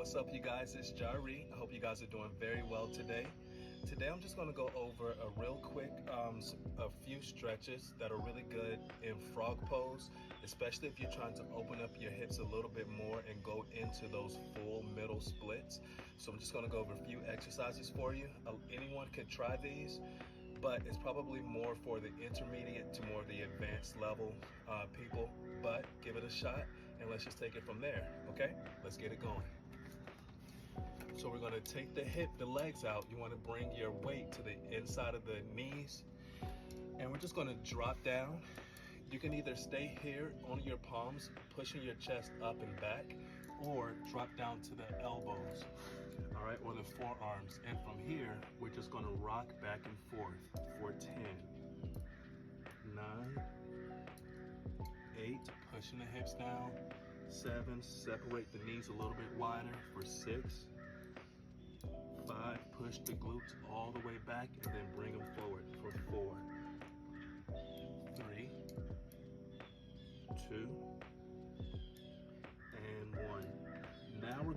What's up, you guys? It's Jari. I hope you guys are doing very well today. Today I'm just going to go over a real quick a few stretches that are really good in frog pose, especially if you're trying to open up your hips a little bit more and go into those full middle splits. So I'm just going to go over a few exercises for you. Anyone can try these, but it's probably more for the intermediate to more the advanced level people, but give it a shot and let's just take it from there. Okay, let's get it going. So we're going to take the legs out. You want to bring your weight to the inside of the knees, and we're just going to drop down. You can either stay here on your palms, pushing your chest up and back, or drop down to the elbows, all right, or the forearms. And from here, we're just going to rock back and forth for 10, 9, 8, pushing the hips down, 7, separate the knees a little bit wider for 6, 5, push the glutes all the way back and then bring them forward for 4, 3, 2, and 1. Now I'm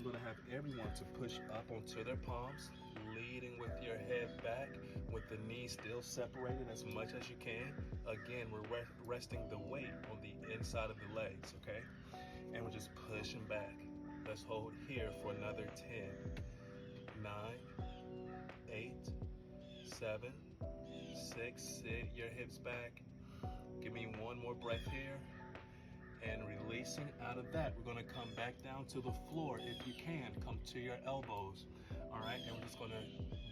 gonna have everyone to push up onto their palms, leading with your head back, with the knees still separated as much as you can. Again, we're resting the weight on the inside of the legs, okay? And we're just pushing back. Let's hold here for another 10, 9, 8, 7, 6, sit your hips back. Give me one more breath here. And releasing out of that, we're gonna come back down to the floor. If you can, come to your elbows, all right? And we're just gonna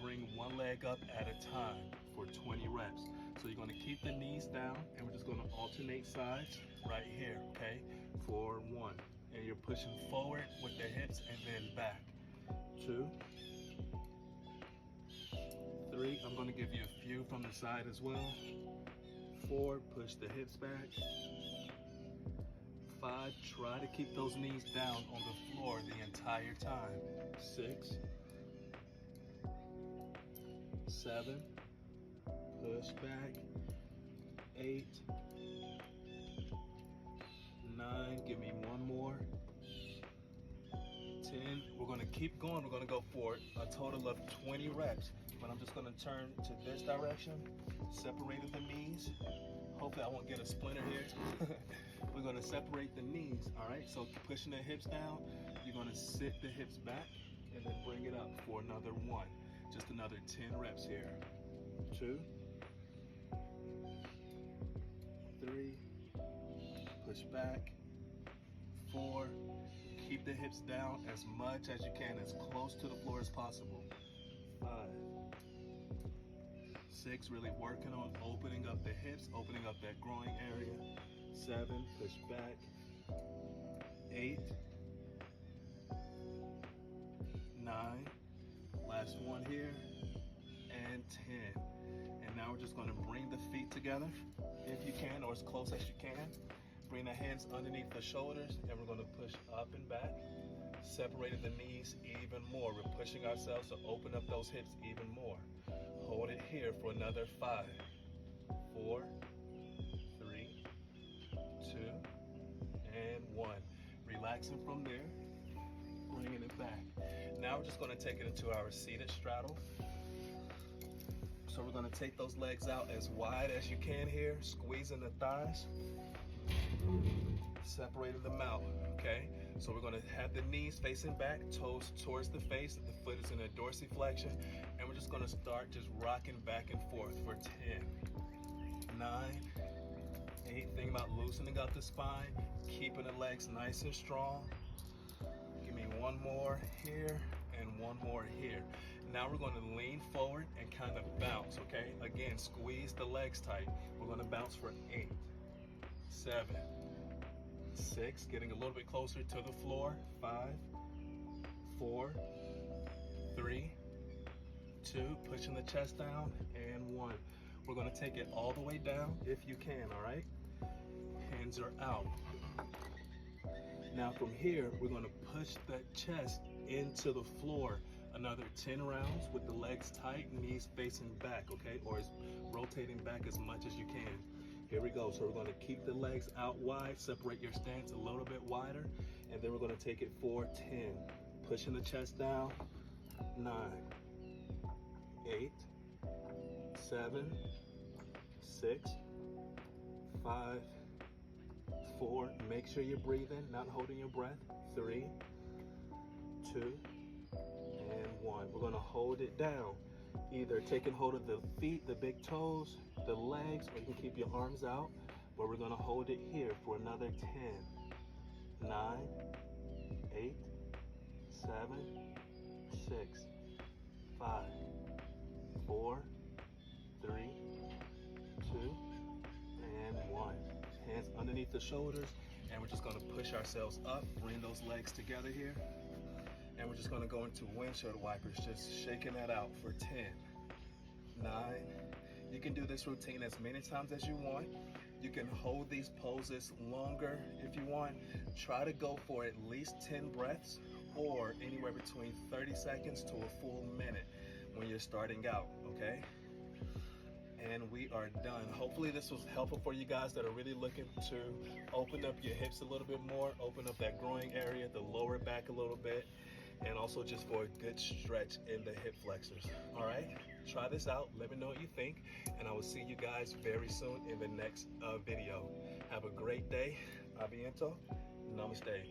bring one leg up at a time for 20 reps. So you're gonna keep the knees down, and we're just gonna alternate sides right here, okay? For 1, and you're pushing forward with the hips and then back. 2, 3, I'm gonna give you a few from the side as well. 4, push the hips back. 5, try to keep those knees down on the floor the entire time. 6, 7, push back. 8, 9, give me one more. 10, we're gonna keep going. We're gonna go for a total of 20 reps, but I'm just gonna turn to this direction, separated the knees. Hopefully I won't get a splinter here. We're gonna separate the knees, all right? So pushing the hips down, you're gonna sit the hips back and then bring it up for another 1. Just another 10 reps here. 2, 3, push back. 4, keep the hips down as much as you can, as close to the floor as possible. 5, 6, really working on opening up the hips, opening up that groin area. 7, push back. 8, 9, last one here, and 10. And now we're just gonna bring the feet together, if you can, or as close as you can. Bring the hands underneath the shoulders, and we're gonna push up and back, separating the knees even more. We're pushing ourselves to open up those hips even more. Hold it here for another 5, 4, 3, 2, and 1. Relaxing from there, bringing it back. Now we're just gonna take it into our seated straddle. So we're gonna take those legs out as wide as you can here, squeezing the thighs, separating them out, okay? So we're gonna have the knees facing back, toes towards the face, the foot is in a dorsiflexion, and we're just gonna start just rocking back and forth for 10, 9, 8, think about loosening up the spine, keeping the legs nice and strong. Give me one more here and one more here. Now we're gonna lean forward and kind of bounce, okay? Again, squeeze the legs tight. We're gonna bounce for 8, 7, 6, getting a little bit closer to the floor. 5, 4, 3, 2, pushing the chest down, and 1. We're gonna take it all the way down if you can, all right? Hands are out. Now from here, we're gonna push the chest into the floor. Another 10 rounds with the legs tight, knees facing back, okay? Or rotating back as much as you can. Here we go. So we're gonna keep the legs out wide, separate your stance a little bit wider, and then we're gonna take it for 10, Pushing the chest down. 9, 8, 7, 6, 5, 4. Make sure you're breathing, not holding your breath. 3, 2, and 1. We're going to hold it down. Either taking hold of the feet, the big toes, the legs, or you can keep your arms out. But we're going to hold it here for another 10, 9, 8, 7, 6, 5, 4, 3, 2, and 1. Hands underneath the shoulders, and we're just going to push ourselves up, bring those legs together here, and we're just going to go into windshield wipers, just shaking that out for 10, 9. You can do this routine as many times as you want. You can hold these poses longer if you want. Try to go for at least 10 breaths or anywhere between 30 seconds to a full minute when you're starting out, okay? And we are done. Hopefully this was helpful for you guys that are really looking to open up your hips a little bit more, open up that groin area, the lower back a little bit, and also just for a good stretch in the hip flexors. All right, try this out. Let me know what you think, and I will see you guys very soon in the next video. Have a great day. Abiento. Namaste.